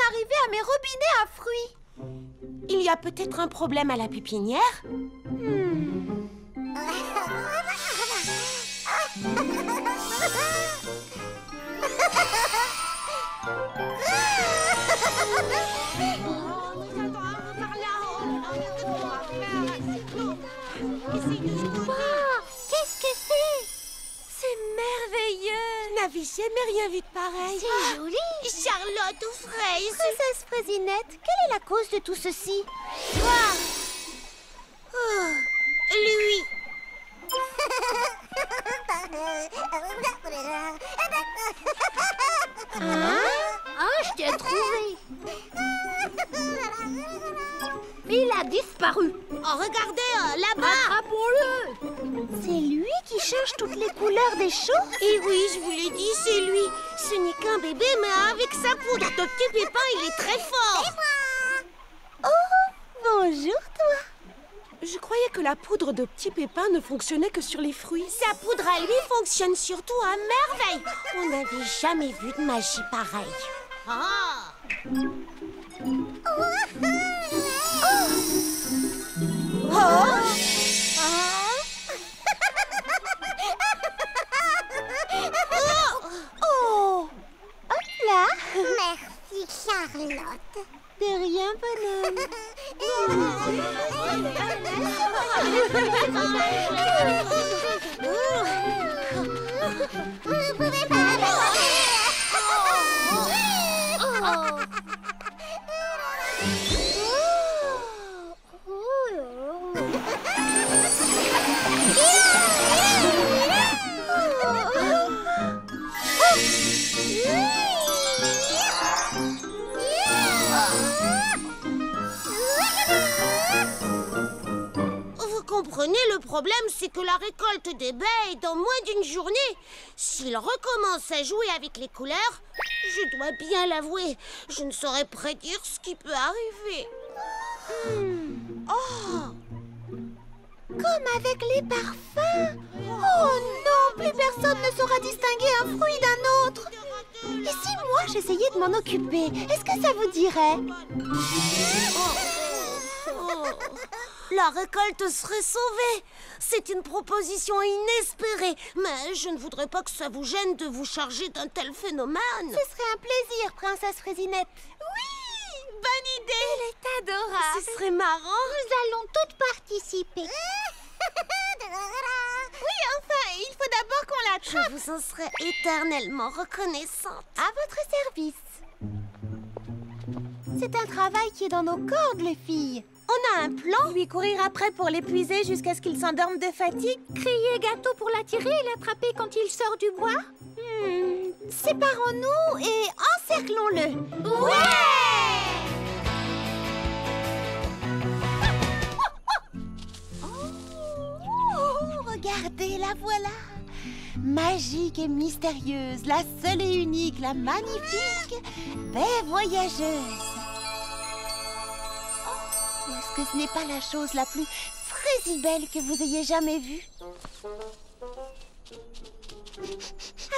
arriver à mes robinets à fruits? Il y a peut-être un problème à la pépinière? Qu'est-ce que c'est? C'est merveilleux! Je n'avais jamais rien vu de pareil. C'est joli. Charlotte aux fraises! Princesse Fraisinette, quelle est la cause de tout ceci? Lui! Je t'ai trouvé. Il a disparu. Oh, regardez, là-bas! Attrapons-le. C'est lui qui cherche toutes les couleurs des choses? Et oui, je vous l'ai dit, c'est lui. Ce n'est qu'un bébé, mais avec sa poudre de petit pépin, il est très fort. Oh, bonjour toi. Je croyais que la poudre de petit pépin ne fonctionnait que sur les fruits. Sa poudre à lui fonctionne surtout à merveille. On n'avait jamais vu de magie pareille. Hop là. Merci, Charlotte. De rien, bonhomme. Vous ne pouvez pas Vous comprenez, le problème, c'est que la récolte des baies est dans moins d'une journée. S'il recommence à jouer avec les couleurs, je dois bien l'avouer, je ne saurais prédire ce qui peut arriver. Comme avec les parfums. Oh non, plus personne ne saura distinguer un fruit d'un autre. Et si moi j'essayais de m'en occuper, est-ce que ça vous dirait? La récolte serait sauvée. C'est une proposition inespérée, mais je ne voudrais pas que ça vous gêne de vous charger d'un tel phénomène. Ce serait un plaisir, princesse Fraisinette. Oui, bonne idée. Elle est adorable. Ce serait marrant. Nous allons toutes participer. Oui, enfin, il faut d'abord qu'on l'attrape. Je vous en serai éternellement reconnaissante. À votre service. C'est un travail qui est dans nos cordes, les filles. On a un plan? Lui courir après pour l'épuiser jusqu'à ce qu'il s'endorme de fatigue? Crier gâteau pour l'attirer et l'attraper quand il sort du bois? Séparons-nous et encerclons-le. Regardez, la voilà. Magique et mystérieuse, la seule et unique, la magnifique baie voyageuse. Est-ce que ce n'est pas la chose la plus fraisibelle que vous ayez jamais vue?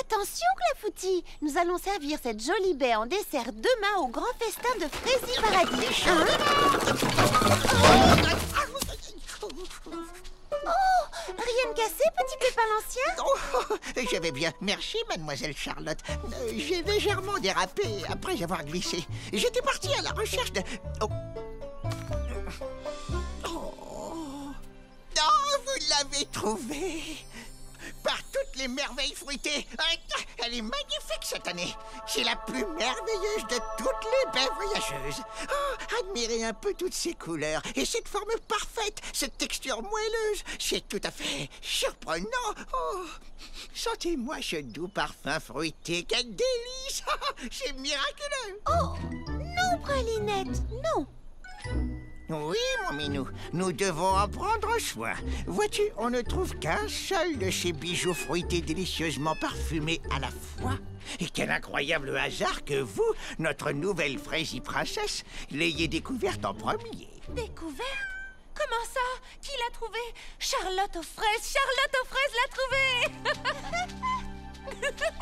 Attention, Clafoutis, nous allons servir cette jolie baie en dessert demain au grand festin de Fraisie Paradis. Rien de cassé, petit pépin l'ancien? Je vais bien, merci, mademoiselle Charlotte. J'ai légèrement dérapé après avoir glissé. J'étais parti à la recherche de... Vous l'avez trouvée! Par toutes les merveilles fruitées! Elle est magnifique cette année! C'est la plus merveilleuse de toutes les baies voyageuses! Admirez un peu toutes ces couleurs et cette forme parfaite, cette texture moelleuse! C'est tout à fait surprenant! Sentez-moi ce doux parfum fruité, quel délice! C'est miraculeux! Oh, non, Pralinette, non! Oui, mon minou, nous devons en prendre soin. Vois-tu, on ne trouve qu'un seul de ces bijoux fruités délicieusement parfumés à la fois. Et quel incroyable hasard que vous, notre nouvelle Fraisie princesse, l'ayez découverte en premier. Découverte? Comment ça? Qui l'a trouvée? Charlotte aux fraises! Charlotte aux fraises l'a trouvée!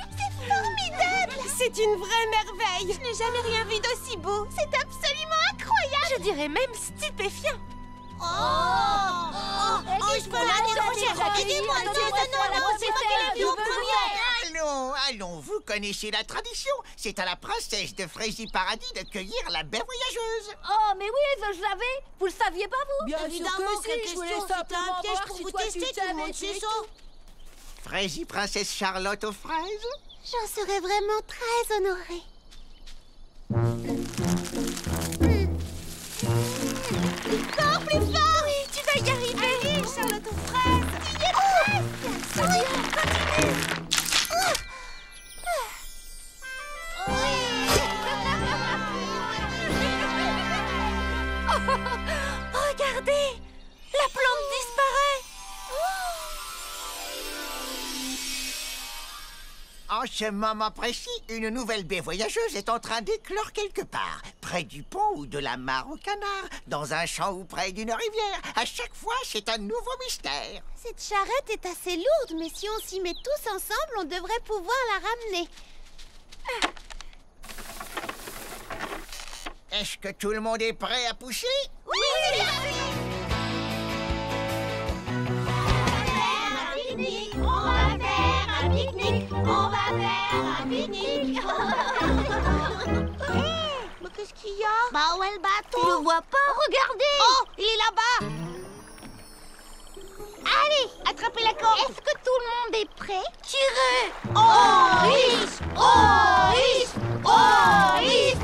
C'est formidable! C'est une vraie merveille. Je n'ai jamais rien vu d'aussi beau. C'est absolument incroyable. Je dirais même stupéfiant. Je peux l'année prochaine. Aidez-moi, non, c'est moi qui l'ai vu en première. Allons, vous connaissez la tradition. C'est à la princesse de Frésie-Paradis de cueillir la baie voyageuse. Oh, mais oui, je savais. Vous le saviez pas, vous? Bien Évidemment, sûr que quelle si, je voulais question. C'était simplement un piège voir pour si vous toi tu tester, tout le monde savais, sait c'est ça. tout. Frésie princesse Charlotte aux fraises. J'en serais vraiment très honorée. Encore plus fort! Oui, tu vas y arriver. Allez, Charlotte aux fraises! Tu y es presque! Continue! Regardez, la plante disparaît. En ce moment précis, une nouvelle baie voyageuse est en train d'éclore quelque part, près du pont ou de la mare au canard, dans un champ ou près d'une rivière. À chaque fois, c'est un nouveau mystère. Cette charrette est assez lourde, mais si on s'y met tous ensemble, on devrait pouvoir la ramener. Est-ce que tout le monde est prêt à pousser? Oui! Mais qu'est-ce qu'il y a? Bah, où est le Tu bateau? le vois pas? Regardez! Oh, il est là-bas. Allez, attrapez la corde. Est-ce que tout le monde est prêt? Tirez. Oris, Oris, Oris,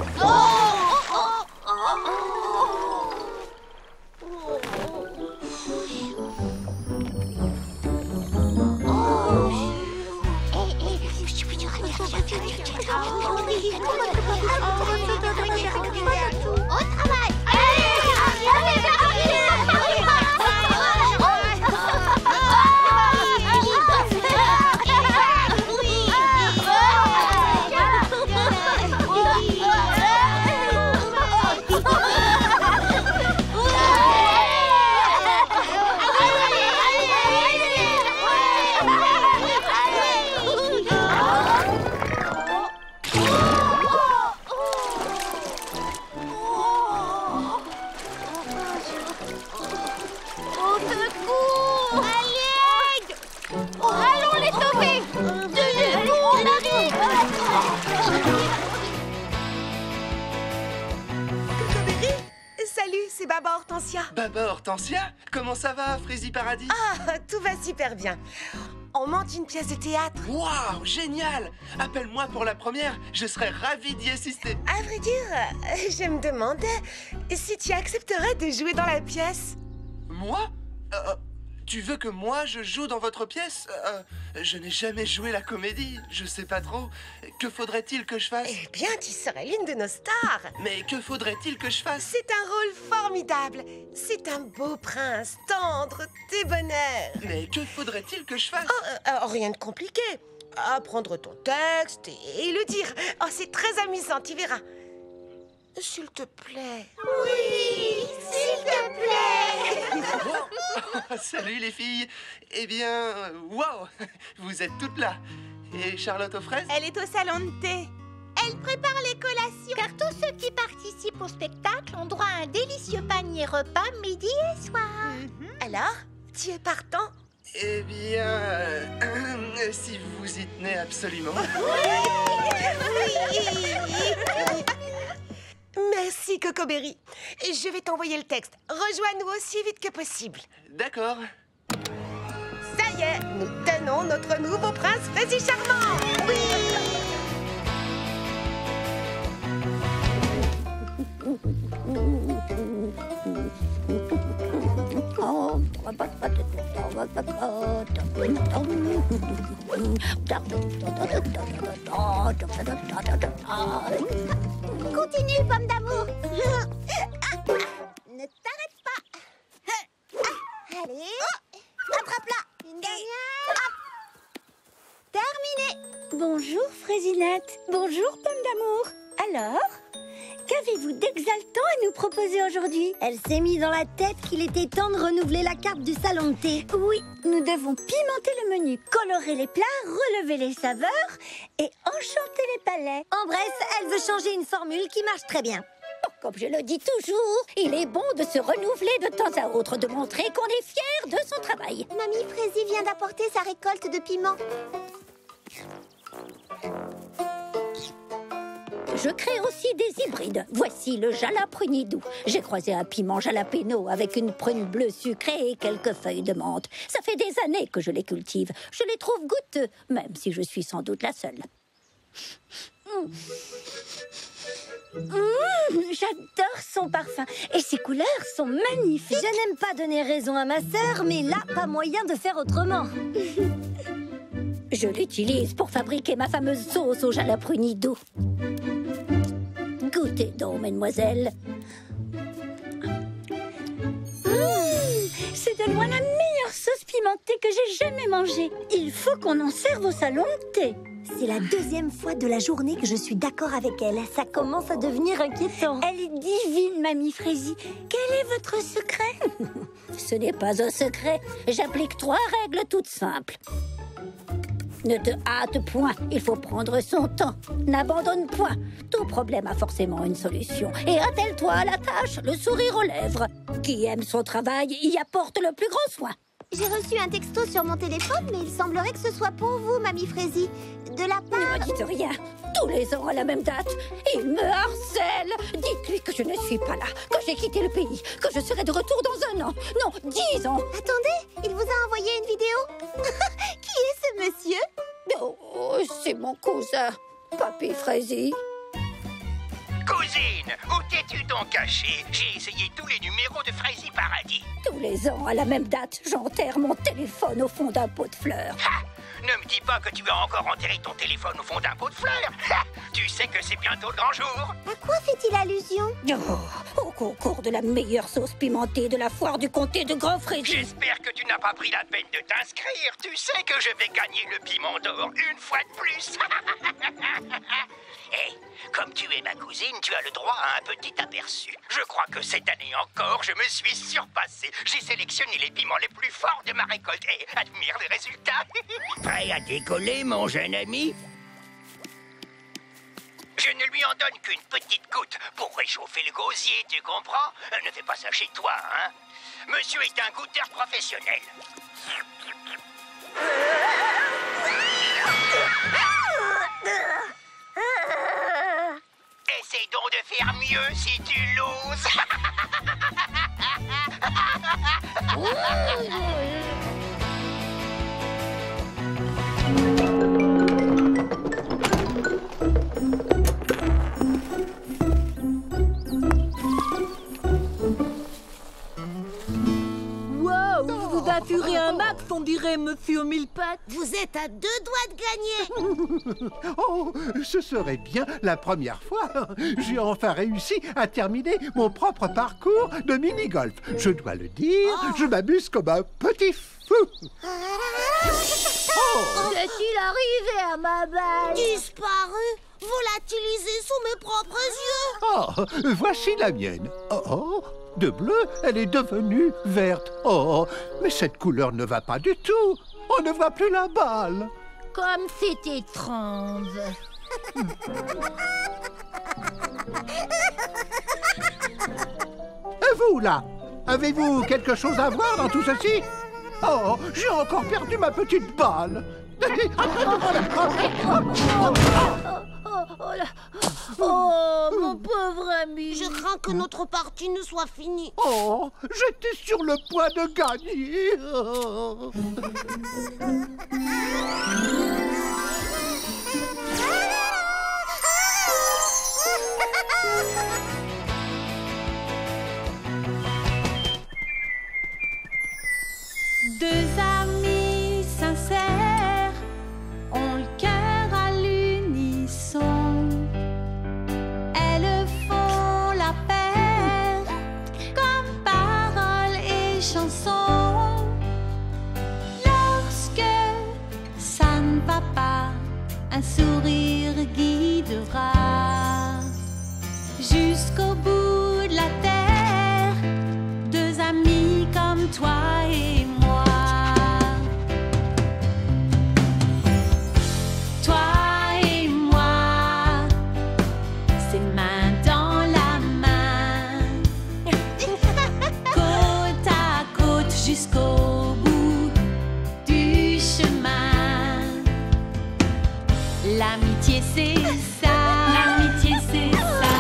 Au travail! Au secours! À l'aide! Allons les sauver! Tenez-vous, on arrive! Cocoberry, salut, c'est Baba Hortensia. Baba Hortensia, comment ça va, Frésie Paradis? Ah, tout va super bien. On monte une pièce de théâtre. Waouh, génial! Appelle-moi pour la première, je serais ravi d'y assister. À vrai dire, je me demandais si tu accepterais de jouer dans la pièce. Moi? Tu veux que moi je joue dans votre pièce? Je n'ai jamais joué la comédie, je sais pas trop. Que faudrait-il que je fasse? Eh bien, tu serais l'une de nos stars. Mais que faudrait-il que je fasse? C'est un rôle formidable. C'est un beau prince, tendre, débonnaire. Mais que faudrait-il que je fasse? Rien de compliqué. Apprendre ton texte et le dire. Oh, c'est très amusant, tu verras. S'il te plaît. Oui, s'il te plaît! Oh, salut les filles. Eh bien, waouh, vous êtes toutes là. Et Charlotte aux fraises? Elle est au salon de thé. Elle prépare les collations. Car tous ceux qui participent au spectacle ont droit à un délicieux panier repas midi et soir. Alors, tu es partant? Eh bien, si vous vous y tenez absolument. Merci, Cocoberry. Je vais t'envoyer le texte. Rejoins-nous aussi vite que possible. D'accord. Ça y est, nous tenons notre nouveau prince Frésie Charmant. Oui! Continue, pomme d'amour. Ne t'arrête pas. Allez, attrape-la. Une dernière. Terminé. Bonjour, Frésinette. Bonjour, pomme d'amour. Alors, Qu'avez-vous d'exaltant à nous proposer aujourd'hui? Elle s'est mise dans la tête qu'il était temps de renouveler la carte du salon de thé. Oui, nous devons pimenter le menu, colorer les plats, relever les saveurs et enchanter les palais. En bref, elle veut changer une formule qui marche très bien. Comme je le dis toujours, il est bon de se renouveler de temps à autre, de montrer qu'on est fier de son travail. Mamie Frézy vient d'apporter sa récolte de piments. Je crée aussi des hybrides. Voici le jalaprenidou. J'ai croisé un piment jalapeno avec une prune bleue sucrée et quelques feuilles de menthe. Ça fait des années que je les cultive. Je les trouve goûteux, même si je suis sans doute la seule. J'adore son parfum et ses couleurs sont magnifiques. Je n'aime pas donner raison à ma sœur, mais là, pas moyen de faire autrement. Je l'utilise pour fabriquer ma fameuse sauce au jalaprenidou. Goûtez donc, mesdemoiselles. C'est de loin la meilleure sauce pimentée que j'ai jamais mangée. Il faut qu'on en serve au salon de thé. C'est la deuxième fois de la journée que je suis d'accord avec elle. Ça commence à devenir inquiétant. Elle est divine, Mamie Frézy. Quel est votre secret? Ce n'est pas un secret. J'applique 3 règles toutes simples. Ne te hâte point, il faut prendre son temps. N'abandonne point. Tout problème a forcément une solution. Et attelle-toi à la tâche, le sourire aux lèvres. Qui aime son travail y apporte le plus grand soin. J'ai reçu un texto sur mon téléphone, mais il semblerait que ce soit pour vous, Mamie Frézy. De la part... Ne dites rien. Tous les ans à la même date. Il me harcèle. Dites-lui que je ne suis pas là, que j'ai quitté le pays, que je serai de retour dans 1 an. Non, 10 ans. Attendez, il vous a envoyé une vidéo. Qui est ce monsieur? Oh, c'est mon cousin, Papy Frézy. Cousine, où t'es-tu donc cachée? J'ai essayé tous les numéros de Frézy Paradis. Tous les ans, à la même date, j'enterre mon téléphone au fond d'un pot de fleurs. Ha! Ne me dis pas que tu as encore enterré ton téléphone au fond d'un pot de fleurs. Ha! Tu sais que c'est bientôt le grand jour. À quoi fait-il allusion? Oh, au concours de la meilleure sauce pimentée de la foire du comté de Grand Frézy. J'espère que tu n'as pas pris la peine de t'inscrire. Tu sais que je vais gagner le piment d'or une fois de plus. Hé, comme tu es ma cousine, tu as le droit à un petit aperçu. Je crois que cette année encore, je me suis surpassé. J'ai sélectionné les piments les plus forts de ma récolte et admire les résultats. Prêt à décoller, mon jeune ami? Je ne lui en donne qu'une petite goutte pour réchauffer le gosier, tu comprends? Ne fais pas ça chez toi, hein? Monsieur est un goûteur professionnel. Essaye donc de faire mieux si tu l'oses. Vous bafurez un max, on dirait Monsieur Millepattes. Vous êtes à 2 doigts de gagner. Oh, ce serait bien la première fois. J'ai enfin réussi à terminer mon propre parcours de mini-golf. Je dois le dire, je m'amuse comme un petit fou. Qu'est-il arrivé à ma balle? Disparu, volatilisé sous mes propres yeux. Oh, voici la mienne. Oh, de bleu, elle est devenue verte. Oh, mais cette couleur ne va pas du tout. On ne voit plus la balle. Comme c'est étrange. Et vous, là, avez-vous quelque chose à voir dans tout ceci? Oh, j'ai encore perdu ma petite balle. Oh, mon pauvre ami. Je crains que notre partie ne soit finie. Oh, j'étais sur le point de gagner. Oh. Deux amis sincères ont le cœur à l'unisson. Elles font la paire comme paroles et chansons. Lorsque ça ne va pas, un sourire guidera. Juste L'amitié c'est ça. L'amitié c'est ça.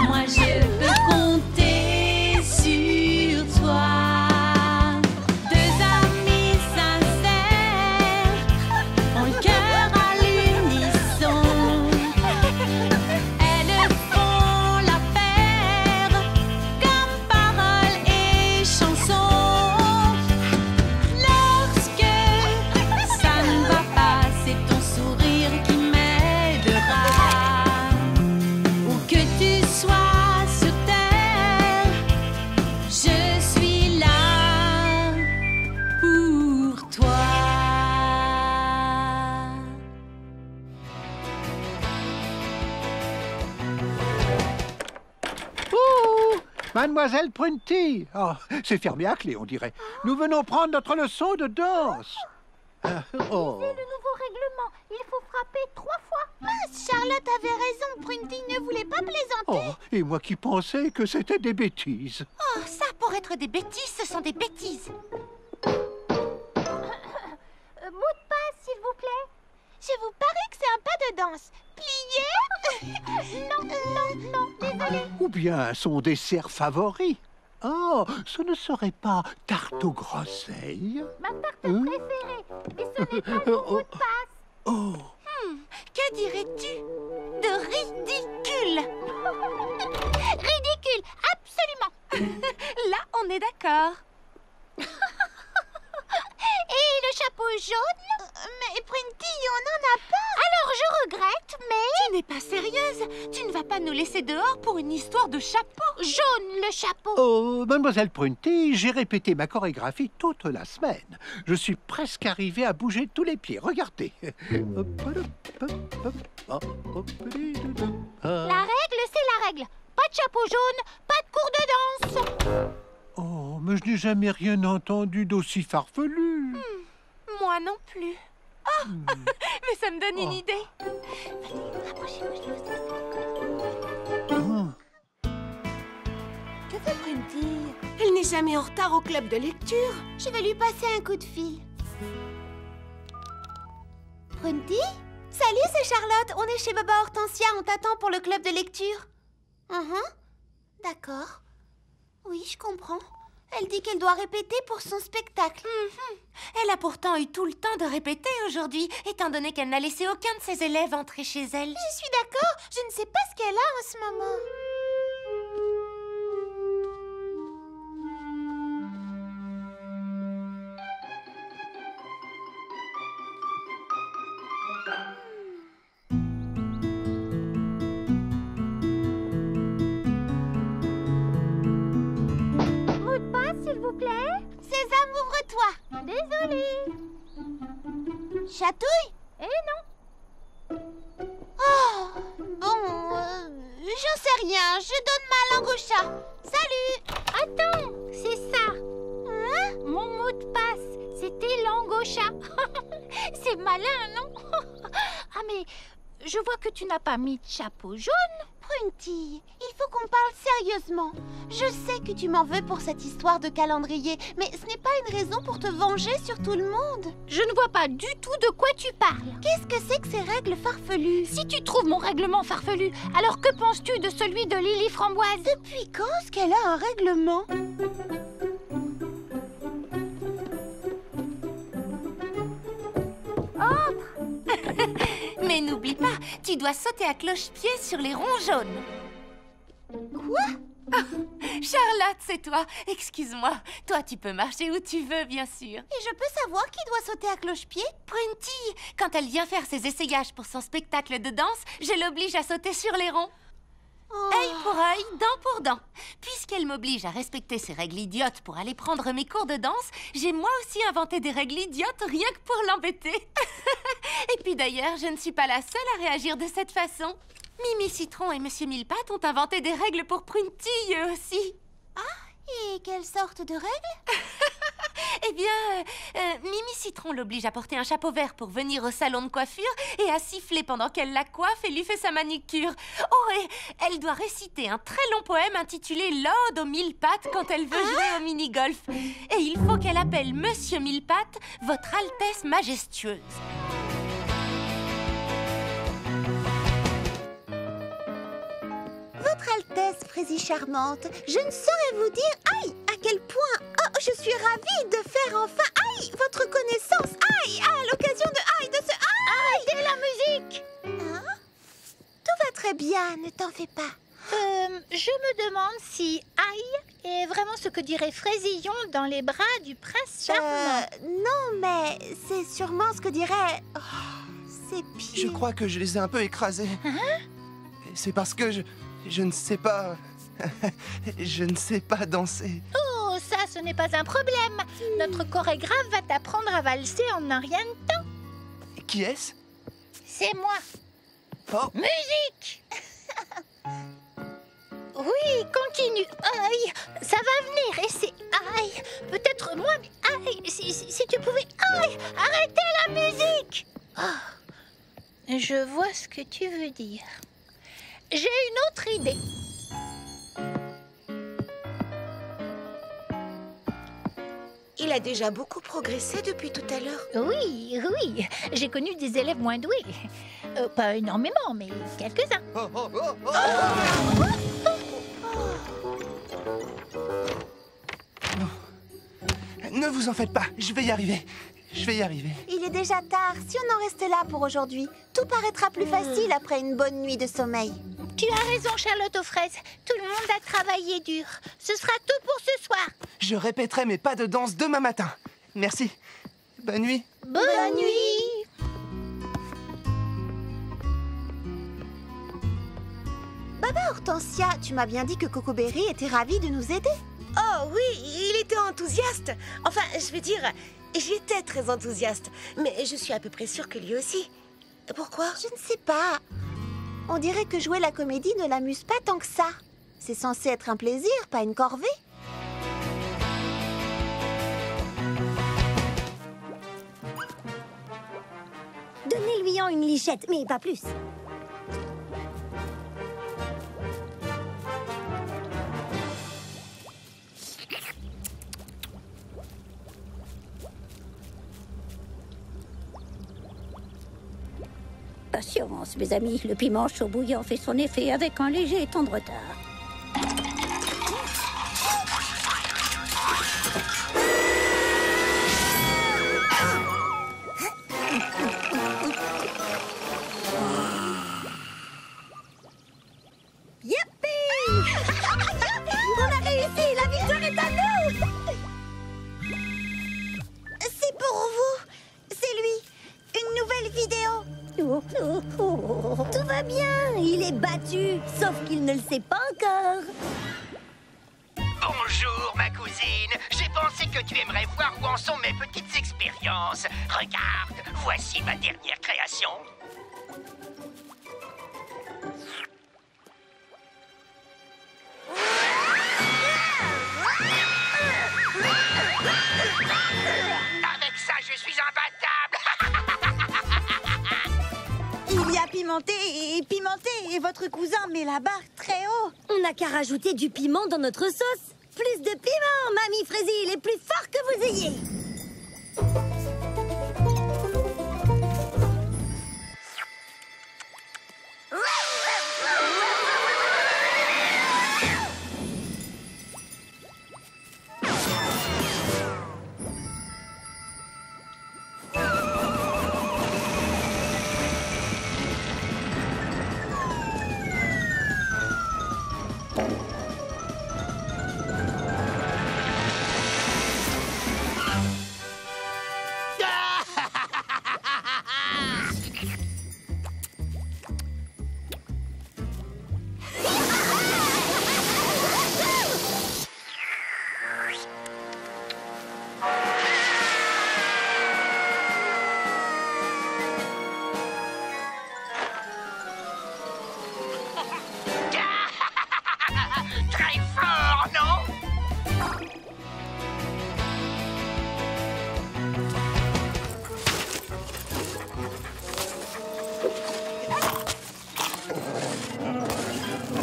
Moi je peux compter sur toi. Deux amis sincères ont le cœur à l'unisson. Elles font la paire comme paroles et chansons. Lorsque ça ne va pas, c'est ton sourire qui m'aidera. Où que tu sois sur terre, je suis là pour toi. Oh, Mademoiselle Prunty. Oh, c'est fermé à clé, on dirait. Nous venons prendre notre leçon de danse. Oh. Le nouveau règlement, il faut frapper 3 fois. Mince, Charlotte avait raison, Prunty ne voulait pas plaisanter. Oh, et moi qui pensais que c'était des bêtises. Oh, ça, pour être des bêtises, ce sont des bêtises. Mot de passe, s'il vous plaît. Je vous parie que c'est un pas de danse. Plié. Non, désolé. Ou bien son dessert favori. Oh, ce ne serait pas tarte aux grosseilles? Ma tarte préférée. Mais ce n'est pas mon mot de passe. Oh. Que dirais-tu de ridicule? Ridicule, absolument. Là, on est d'accord. Et le chapeau jaune? Mais Prunty, on n'en a pas. Alors je regrette, mais... Tu n'es pas sérieuse. Tu ne vas pas nous laisser dehors pour une histoire de chapeau. Jaune, le chapeau. Oh, Mademoiselle Prunty, j'ai répété ma chorégraphie toute la semaine. Je suis presque arrivé à bouger tous les pieds. Regardez. La règle, c'est la règle. Pas de chapeau jaune, pas de cours de danse. Oh, mais je n'ai jamais rien entendu d'aussi farfelu. Moi non plus. Oh, mais ça me donne une idée. Que fait Prunty? Elle n'est jamais en retard au club de lecture. Je vais lui passer un coup de fil. Prunty? Salut, c'est Charlotte. On est chez Baba Hortensia. On t'attend pour le club de lecture. D'accord. Oui, je comprends. Elle dit qu'elle doit répéter pour son spectacle. Elle a pourtant eu tout le temps de répéter aujourd'hui, étant donné qu'elle n'a laissé aucun de ses élèves entrer chez elle. Je suis d'accord. Je ne sais pas ce qu'elle a en ce moment. S'il vous plaît. Sésame, ouvre-toi. Désolée. Chatouille? Eh non. Oh, bon, j'en sais rien. Je donne ma langue au chat. Salut. Attends, c'est ça. Hein? Mon mot de passe, c'était langue au chat. C'est malin, non? Ah, mais je vois que tu n'as pas mis de chapeau jaune. Prunty, il faut qu'on parle sérieusement. Je sais que tu m'en veux pour cette histoire de calendrier, mais ce n'est pas une raison pour te venger sur tout le monde. Je ne vois pas du tout de quoi tu parles. Qu'est-ce que c'est que ces règles farfelues? Si tu trouves mon règlement farfelu, alors que penses-tu de celui de Lily Framboise? Depuis quand est-ce qu'elle a un règlement? Mais n'oublie pas, tu dois sauter à cloche-pied sur les ronds jaunes. Quoi? Charlotte, c'est toi. Excuse-moi. Toi, tu peux marcher où tu veux, bien sûr. Et je peux savoir qui doit sauter à cloche-pied? Prunty. Quand elle vient faire ses essayages pour son spectacle de danse, je l'oblige à sauter sur les ronds. Œil pour œil, dent pour dent. Puisqu'elle m'oblige à respecter ces règles idiotes pour aller prendre mes cours de danse, j'ai moi aussi inventé des règles idiotes rien que pour l'embêter. Et puis d'ailleurs, je ne suis pas la seule à réagir de cette façon. Mimi Citron et Monsieur Millepattes ont inventé des règles pour Prunty, eux aussi. Ah, et quelle sorte de règles? Eh bien, Mimi Citron l'oblige à porter un chapeau vert pour venir au salon de coiffure et à siffler pendant qu'elle la coiffe et lui fait sa manicure. Oh, et elle doit réciter un très long poème intitulé « L'Ode aux Millepattes » quand elle veut jouer au mini-golf. Et il faut qu'elle appelle Monsieur Millepattes « Votre Altesse Majestueuse ». Frésie charmante. Je ne saurais vous dire, aïe, à quel point. Oh, je suis ravie de faire enfin, aïe, votre connaissance. Aïe, à l'occasion de aïe, de ce aïe. Arrêtez la musique! Hein? Tout va très bien, ne t'en fais pas. Je me demande si aïe est vraiment ce que dirait Fraisillon dans les bras du prince charmant. Non, mais c'est sûrement ce que dirait... Oh, c'est pire. Je crois que je les ai un peu écrasés. C'est parce que je ne sais pas... je ne sais pas danser. Oh, ça, ce n'est pas un problème. Notre chorégraphe va t'apprendre à valser en un rien de temps. Qui est-ce? C'est moi. Oh. Musique! Oui, continue. Aïe, ça va venir et c'est aïe. Peut-être moins, mais aïe. Si tu pouvais, aïe, arrêtez la musique. Oh, je vois ce que tu veux dire. J'ai une autre idée. Il a déjà beaucoup progressé depuis tout à l'heure. Oui, oui. J'ai connu des élèves moins doués. Pas énormément, mais quelques-uns. Ne vous en faites pas, je vais y arriver. Je vais y arriver. Il est déjà tard. Si on en reste là pour aujourd'hui, tout paraîtra plus facile après une bonne nuit de sommeil. Tu as raison, Charlotte aux fraises. Tout le monde a travaillé dur. Ce sera tout pour ce soir. Je répéterai mes pas de danse demain matin. Merci. Bonne nuit. Bonne nuit. Baba Hortensia, tu m'as bien dit que Coco Berry était ravie de nous aider. Oh oui, il était enthousiaste. Enfin, je veux dire, j'étais très enthousiaste. Mais je suis à peu près sûre que lui aussi. Pourquoi? Je ne sais pas. On dirait que jouer la comédie ne l'amuse pas tant que ça. C'est censé être un plaisir, pas une corvée. Donnez-lui en une lichette, mais pas plus. Patience, mes amis, le piment chaud bouillant fait son effet avec un léger temps de retard. Tout va bien, il est battu, sauf qu'il ne le sait pas encore. Bonjour, ma cousine. J'ai pensé que tu aimerais voir où en sont mes petites expériences. Regarde, voici ma dernière création. Avec ça, je suis imbattable. Il y a pimenté, et votre cousin met la barre très haut. On n'a qu'à rajouter du piment dans notre sauce. Plus de piment, Mamie Frésie, il est plus fort que vous ayez. Très fort, non?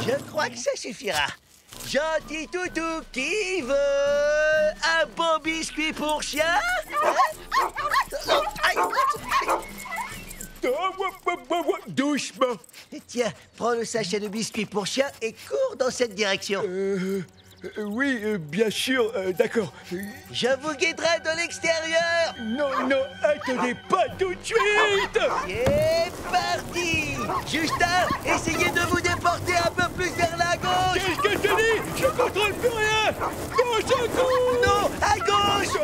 Je crois que ça suffira. Gentil toutou, qui veut un bon biscuit pour chien? Doucement. Tiens, prends le sachet de biscuits pour chien et cours dans cette direction. Oui, bien sûr, d'accord. Je vous guiderai de l'extérieur. Non, non, attendez pas tout de suite. C'est parti. Justin, essayez de vous déporter un peu plus vers la gauche. Qu'est-ce que tu dis? Je contrôle plus rien. Non, je cours. Non, à gauche.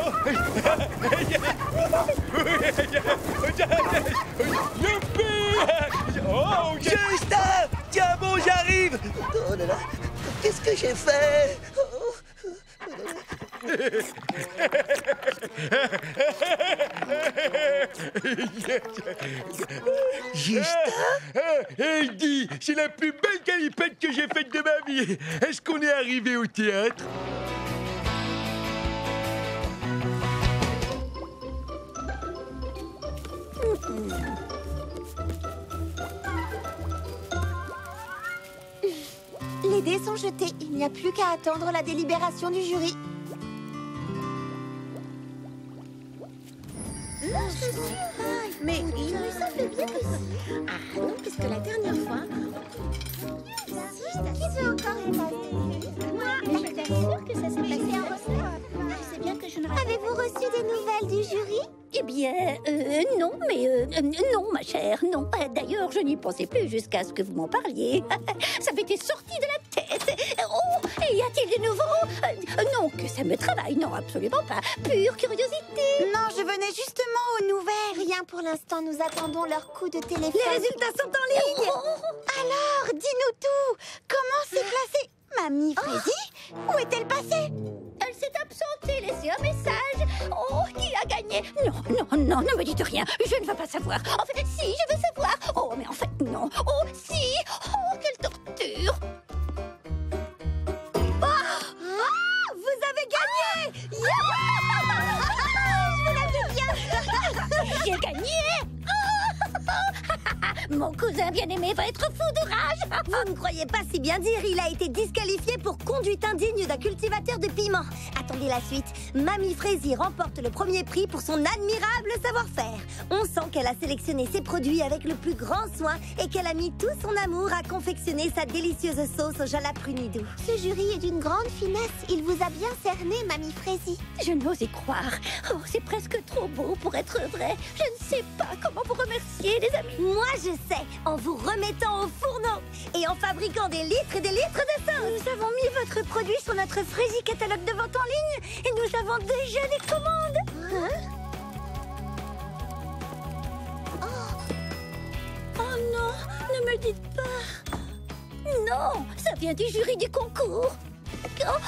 Oh, Justin, tiens bon, j'arrive. Oh là là, qu'est-ce que j'ai fait? Justin? Eddie, c'est la plus belle galipette que j'ai faite de ma vie. Est-ce qu'on est arrivé au théâtre? Les dés sont jetés. Il n'y a plus qu'à attendre la délibération du jury. Mais ça fait bien aussi. Ah non, puisque la dernière fois... Qui veut encore une tasse de thé? Moi, je suis sûre que ça s'est passé en ressort. Je sais bien que je ne... Avez-vous reçu des nouvelles du jury? Eh bien, non, mais non, ma chère, non. D'ailleurs, je n'y pensais plus jusqu'à ce que vous m'en parliez. Ça m'était sorti de la tête. Oh, y a-t-il de nouveau? Non, que ça me travaille, non, absolument pas. Pure curiosité. Non, je venais justement aux nouvelles. Rien pour l'instant, nous attendons leur coup de téléphone. Les résultats sont en ligne. Alors, dis-nous tout. Comment s'est placée Mamie Frézy? Où est-elle passée? Elle s'est absentée, laissé un message. Oh, qui a gagné? Non, non, non, ne me dites rien. Je ne veux pas savoir. En fait, si, je veux savoir. Oh, mais en fait, non. Oh, si. Oh, quelle torture. Vous avez gagné. Je l'avais bien. J'ai gagné. Mon cousin bien-aimé va être fou de rage. Vous ne croyez pas si bien dire, il a été disqualifié pour conduite indigne d'un cultivateur de piments. Attendez la suite. Mamie Frézy remporte le premier prix pour son admirable savoir-faire. On sent qu'elle a sélectionné ses produits avec le plus grand soin et qu'elle a mis tout son amour à confectionner sa délicieuse sauce au jalaprunis-doux. Ce jury est d'une grande finesse. Il vous a bien cerné, Mamie Frézy. Je n'ose y croire. Oh, c'est presque trop beau pour être vrai. Je ne sais pas comment vous remercier, les amis. Moi, je sais, en vous remettant au fourneau et en fabriquant des litres et des litres de sauce. Nous avons mis votre produit sur notre Frézy catalogue de vente en ligne et nous avons déjà des commandes. Oh non, ne me dites pas. Non, ça vient du jury du concours. Oh.